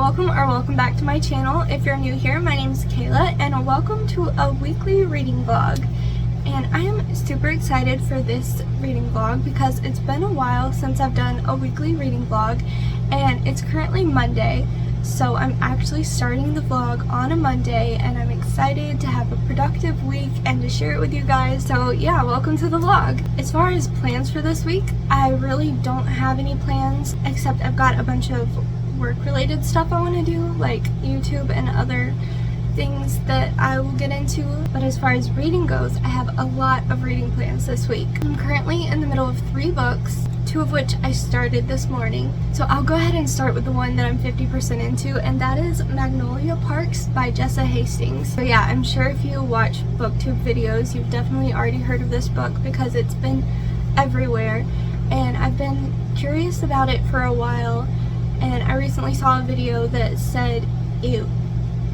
welcome back to my channel. If you're new here, my name is Kayla and welcome to a weekly reading vlog. And I am super excited for this reading vlog because it's been a while since I've done a weekly reading vlog, and it's currently Monday. So I'm actually starting the vlog on a Monday and I'm excited to have a productive week and to share it with you guys. So yeah, welcome to the vlog. As far as plans for this week, I really don't have any plans, except I've got a bunch of work-related stuff I want to do, like YouTube and other things that I will get into. But as far as reading goes, I have a lot of reading plans this week. I'm currently in the middle of 3 books, 2 of which I started this morning. So I'll go ahead and start with the one that I'm 50% into, and that is Magnolia Parks by Jessa Hastings. So yeah, I'm sure if you watch booktube videos, you've definitely already heard of this book because it's been everywhere, and I've been curious about it for a while. And I recently saw a video that said it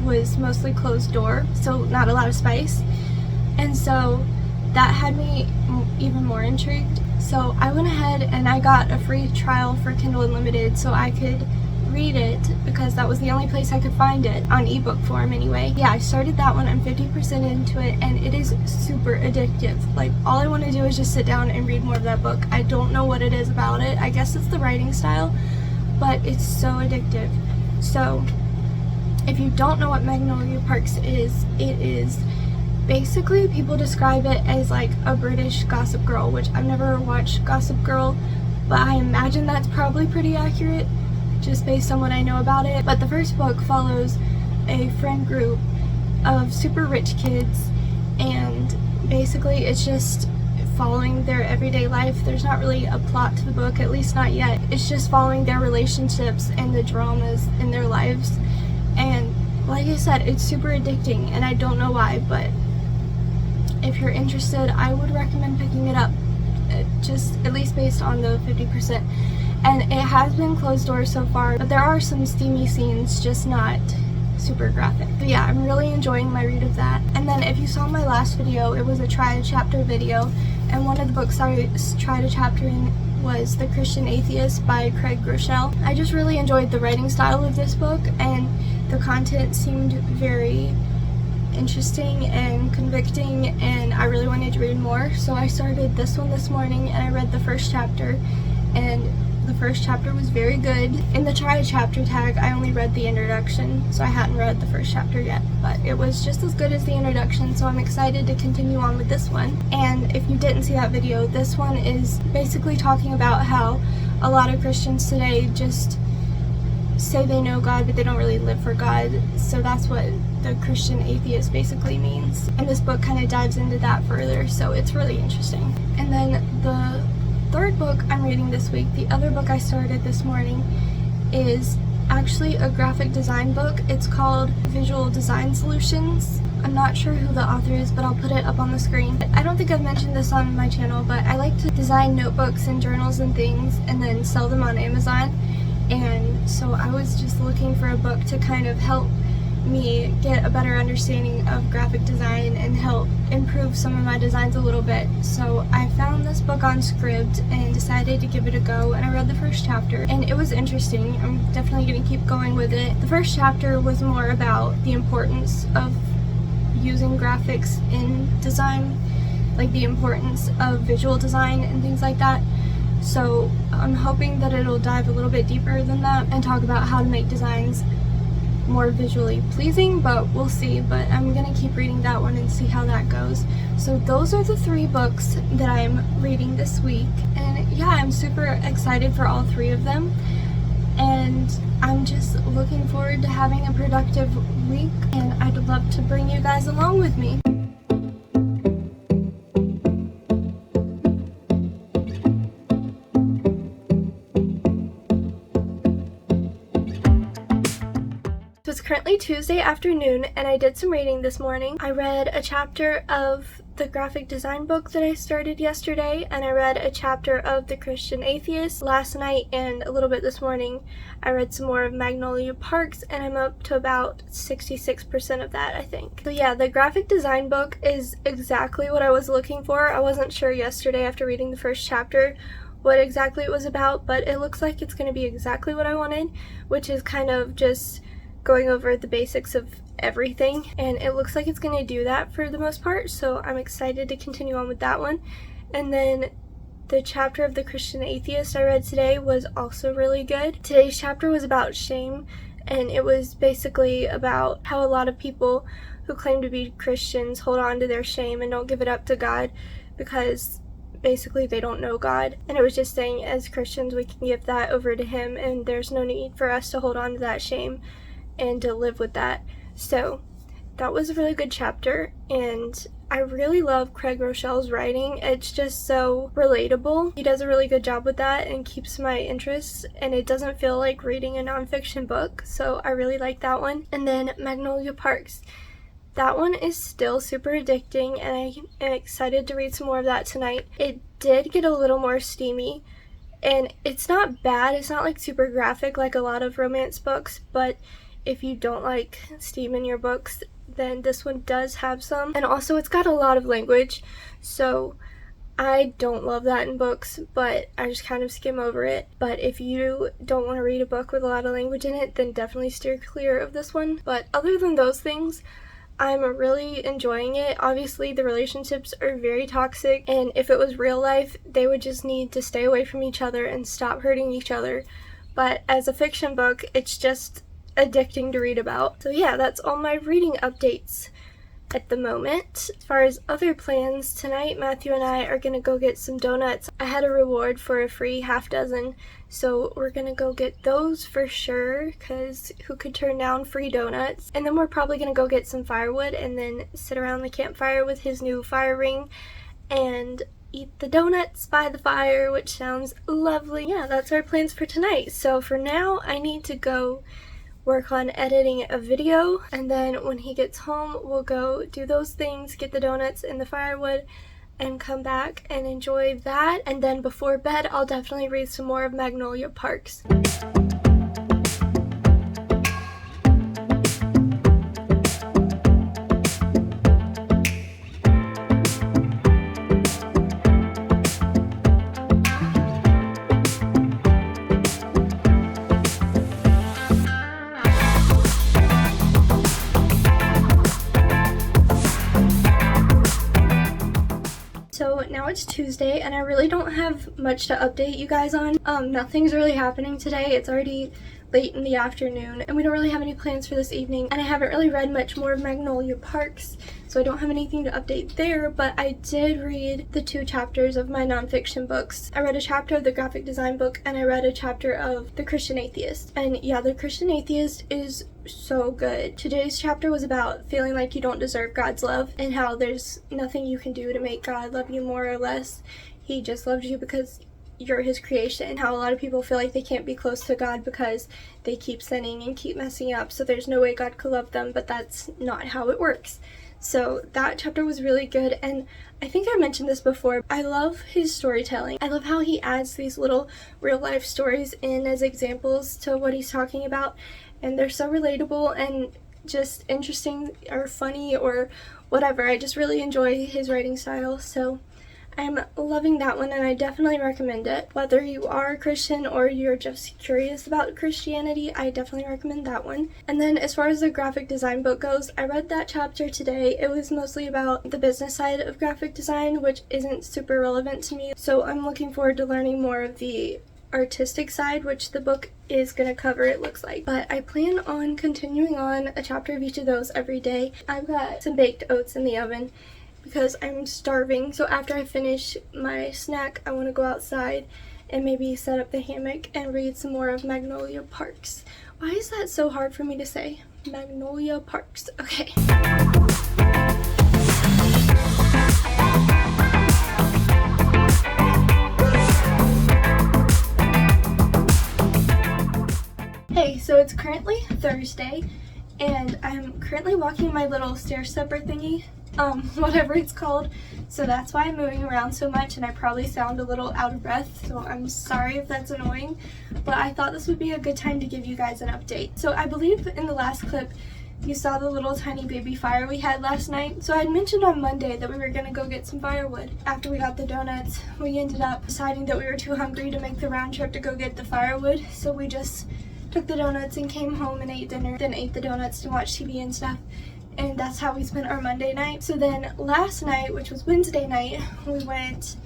was mostly closed door, so not a lot of spice, and so that had me even more intrigued. So I went ahead and I got a free trial for Kindle Unlimited so I could read it, because that was the only place I could find it on ebook form anyway. Yeah, I started that one. I'm 50% into it and it is super addictive. Like, all I want to do is just sit down and read more of that book. I don't know what it is about it. I guess it's the writing style, but it's so addictive. So if you don't know what Magnolia Parks is, it is basically, people describe it as like a British Gossip Girl, which I've never watched Gossip Girl, but I imagine that's probably pretty accurate just based on what I know about it. But the first book follows a friend group of super rich kids, and basically it's just following their everyday life. There's not really a plot to the book, at least not yet. It's just following their relationships and the dramas in their lives. And like I said, it's super addicting, and I don't know why, but if you're interested, I would recommend picking it up, just at least based on the 50%. And it has been closed doors so far, but there are some steamy scenes, just not super graphic. But yeah, I'm really enjoying my read of that. And then if you saw my last video, it was a try a chapter video, and one of the books I tried a chapter in was The Christian Atheist by Craig Groeschel. I just really enjoyed the writing style of this book, and the content seemed very interesting and convicting, and I really wanted to read more. So I started this one this morning and I read the first chapter, and the first chapter was very good. In the try a chapter tag, I only read the introduction, so I hadn't read the first chapter yet, but it was just as good as the introduction, so I'm excited to continue on with this one. And if you didn't see that video, this one is basically talking about how a lot of Christians today just say they know God, but they don't really live for God. So that's what the Christian atheist basically means. And this book kind of dives into that further, so it's really interesting. And then the third book I'm reading this week, the other book I started this morning, is actually a graphic design book. It's called Visual Design Solutions. I'm not sure who the author is, but I'll put it up on the screen. I don't think I've mentioned this on my channel, but I like to design notebooks and journals and things and then sell them on Amazon. And so I was just looking for a book to kind of help me get a better understanding of graphic design and help improve some of my designs a little bit. So I found this book on Scribd and decided to give it a go, and I read the first chapter and it was interesting. I'm definitely going to keep going with it. The first chapter was more about the importance of using graphics in design, like the importance of visual design and things like that. So I'm hoping that it'll dive a little bit deeper than that and talk about how to make designs more visually pleasing, but we'll see. But I'm gonna keep reading that one and see how that goes. So those are the 3 books that I'm reading this week, and yeah, I'm super excited for all 3 of them, and I'm just looking forward to having a productive week, and I'd love to bring you guys along with me. So it's currently Tuesday afternoon and I did some reading this morning. I read a chapter of the graphic design book that I started yesterday, and I read a chapter of The Christian Atheist last night, and a little bit this morning I read some more of Magnolia Parks, and I'm up to about 66% of that, I think. So yeah, the graphic design book is exactly what I was looking for. I wasn't sure yesterday after reading the first chapter what exactly it was about, but it looks like it's going to be exactly what I wanted, which is kind of just going over the basics of everything, and it looks like it's going to do that for the most part, so I'm excited to continue on with that one. And then the chapter of the Christian Atheist I read today was also really good. Today's chapter was about shame, and it was basically about how a lot of people who claim to be Christians hold on to their shame and don't give it up to God because basically they don't know God. And it was just saying, as Christians, we can give that over to Him, and there's no need for us to hold on to that shame and to live with that. So that was a really good chapter, and I really love Craig Rochelle's writing. It's just so relatable. He does a really good job with that and keeps my interest, and it doesn't feel like reading a nonfiction book, so I really like that one. And then Magnolia Parks. That one is still super addicting, and I am excited to read some more of that tonight. It did get a little more steamy, and it's not bad. It's not like super graphic like a lot of romance books, but if you don't like steam in your books, then this one does have some. And also it's got a lot of language, so I don't love that in books, but I just kind of skim over it. But if you don't want to read a book with a lot of language in it, then definitely steer clear of this one. But other than those things, I'm really enjoying it. Obviously the relationships are very toxic, and if it was real life, they would just need to stay away from each other and stop hurting each other. But as a fiction book, it's just addicting to read about. So yeah, that's all my reading updates at the moment. As far as other plans, tonight Matthew and I are gonna go get some donuts. I had a reward for a free half dozen, so we're gonna go get those for sure, because who could turn down free donuts? And then we're probably gonna go get some firewood and then sit around the campfire with his new fire ring and eat the donuts by the fire, which sounds lovely. Yeah, that's our plans for tonight. So for now, I need to go work on editing a video, and then when he gets home we'll go do those things, get the donuts and the firewood, and come back and enjoy that. And then before bed I'll definitely read some more of Magnolia Parks. So now it's Tuesday, and I really don't have much to update you guys on. Nothing's really happening today. It's already late in the afternoon, and we don't really have any plans for this evening, and I haven't really read much more of Magnolia Parks, so I don't have anything to update there. But I did read the 2 chapters of my nonfiction books. I read a chapter of the graphic design book, and I read a chapter of the Christian Atheist. And yeah, the Christian Atheist is so good. Today's chapter was about feeling like you don't deserve God's love, and how there's nothing you can do to make God love you more or less. He just loves you because you're His creation, and how a lot of people feel like they can't be close to God because they keep sinning and keep messing up, so there's no way God could love them, but that's not how it works. So that chapter was really good, and I think I mentioned this before. I love his storytelling. I love how he adds these little real life stories in as examples to what he's talking about, and they're so relatable and just interesting or funny or whatever. I just really enjoy his writing style, so I'm loving that one, and I definitely recommend it. Whether you are a Christian or you're just curious about Christianity, I definitely recommend that one. And then as far as the graphic design book goes, I read that chapter today. It was mostly about the business side of graphic design, which isn't super relevant to me, so I'm looking forward to learning more of the artistic side, which the book is going to cover, it looks like. But I plan on continuing on a chapter of each of those every day. I've got some baked oats in the oven because I'm starving, so after I finish my snack I want to go outside and maybe set up the hammock and read some more of Magnolia Parks. Why is that so hard for me to say? Magnolia Parks. Okay. Hey, so it's currently Thursday, and I'm currently walking my little stair stepper thingy, whatever it's called, so that's why I'm moving around so much, and I probably sound a little out of breath, so I'm sorry if that's annoying, but I thought this would be a good time to give you guys an update. So I believe in the last clip You saw the little tiny baby fire we had last night. So I had mentioned on Monday that we were gonna go get some firewood. After we got the donuts, we ended up deciding that we were too hungry to make the round trip to go get the firewood. So we just took the donuts and came home and ate dinner, then ate the donuts to watch TV and stuff. And that's how we spent our Monday night. So then last night, which was Wednesday night, we went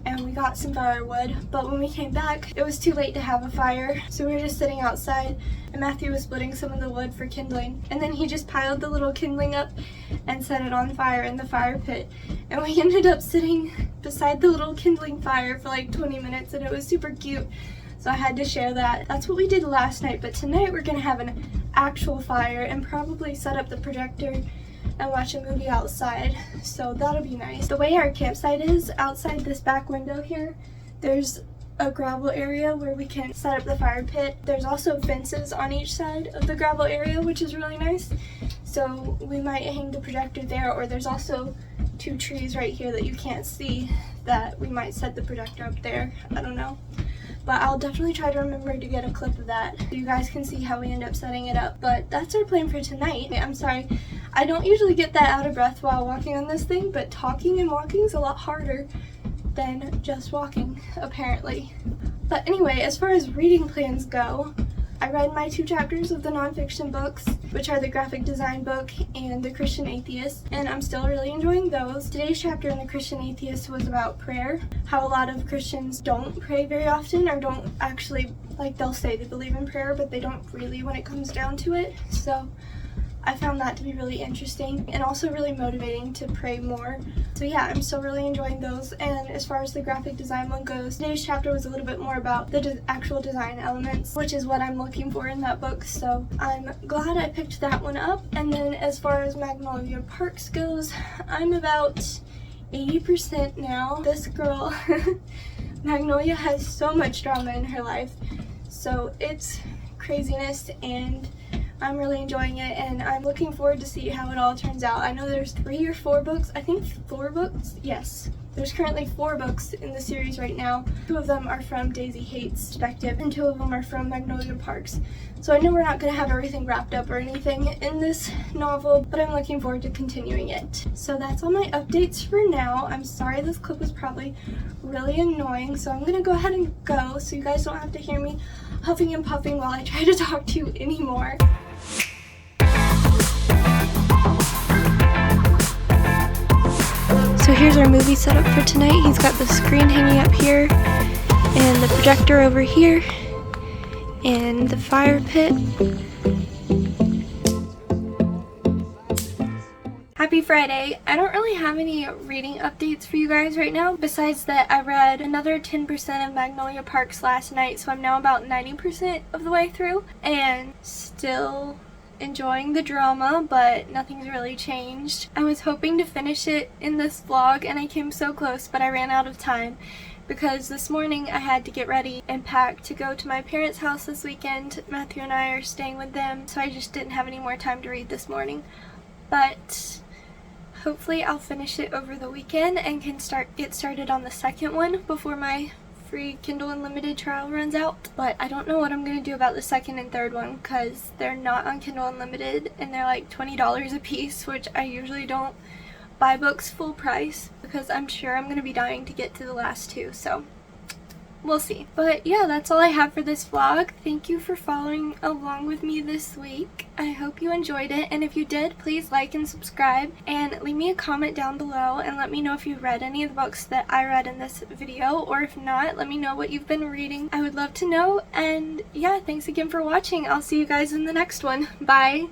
and we got some firewood, but when we came back, it was too late to have a fire, so we were just sitting outside, and Matthew was splitting some of the wood for kindling, and then he just piled the little kindling up and set it on fire in the fire pit, and we ended up sitting beside the little kindling fire for like 20 minutes, and it was super cute, so I had to share that. That's what we did last night, but tonight we're gonna have an actual fire and probably set up the projector and watch a movie outside, so that'll be nice. The way our campsite is, outside this back window here, there's a gravel area where we can set up the fire pit. There's also fences on each side of the gravel area, which is really nice, so we might hang the projector there, or there's also 2 trees right here that you can't see that we might set the projector up there. I don't know. But I'll definitely try to remember to get a clip of that so you guys can see how we end up setting it up. But that's our plan for tonight. I'm sorry, I don't usually get that out of breath while walking on this thing, but talking and walking is a lot harder than just walking, apparently. But anyway, as far as reading plans go, I read my 2 chapters of the nonfiction books, which are the graphic design book and the Christian Atheist, and I'm still really enjoying those. Today's chapter in the Christian Atheist was about prayer, how a lot of Christians don't pray very often, or don't actually, like, they'll say they believe in prayer, but they don't really when it comes down to it. So I found that to be really interesting and also really motivating to pray more. So yeah, I'm still really enjoying those. And as far as the graphic design one goes, today's chapter was a little bit more about the actual design elements, which is what I'm looking for in that book. So I'm glad I picked that one up. And then as far as Magnolia Parks goes, I'm about 80% now. This girl, Magnolia, has so much drama in her life. So it's craziness, and I'm really enjoying it, and I'm looking forward to see how it all turns out. I know there's 3 or 4 books. I think 4 books? Yes. There's currently 4 books in the series right now. 2 of them are from Daisy Hate's perspective, and 2 of them are from Magnolia Parks. So I know we're not going to have everything wrapped up or anything in this novel, but I'm looking forward to continuing it. So that's all my updates for now. I'm sorry this clip was probably really annoying, so I'm going to go ahead and go so you guys don't have to hear me huffing and puffing while I try to talk to you anymore. So here's our movie setup for tonight. He's got the screen hanging up here, and the projector over here, and the fire pit. Happy Friday. I don't really have any reading updates for you guys right now, besides that I read another 10% of Magnolia Parks last night, so I'm now about 90% of the way through, and still enjoying the drama, but nothing's really changed. I was hoping to finish it in this vlog, and I came so close, but I ran out of time because this morning I had to get ready and pack to go to my parents' house this weekend. Matthew and I are staying with them, so I just didn't have any more time to read this morning. But hopefully I'll finish it over the weekend and can get started on the second one before my free Kindle Unlimited trial runs out. But I don't know what I'm going to do about the second and third one because they're not on Kindle Unlimited and they're like $20 a piece, which I usually don't buy books full price because I'm sure I'm going to be dying to get to the last 2, so we'll see. But yeah, that's all I have for this vlog. Thank you for following along with me this week. I hope you enjoyed it, and if you did, please like and subscribe and leave me a comment down below and let me know if you read any of the books that I read in this video, or if not, let me know what you've been reading. I would love to know. And yeah, thanks again for watching. I'll see you guys in the next one. Bye!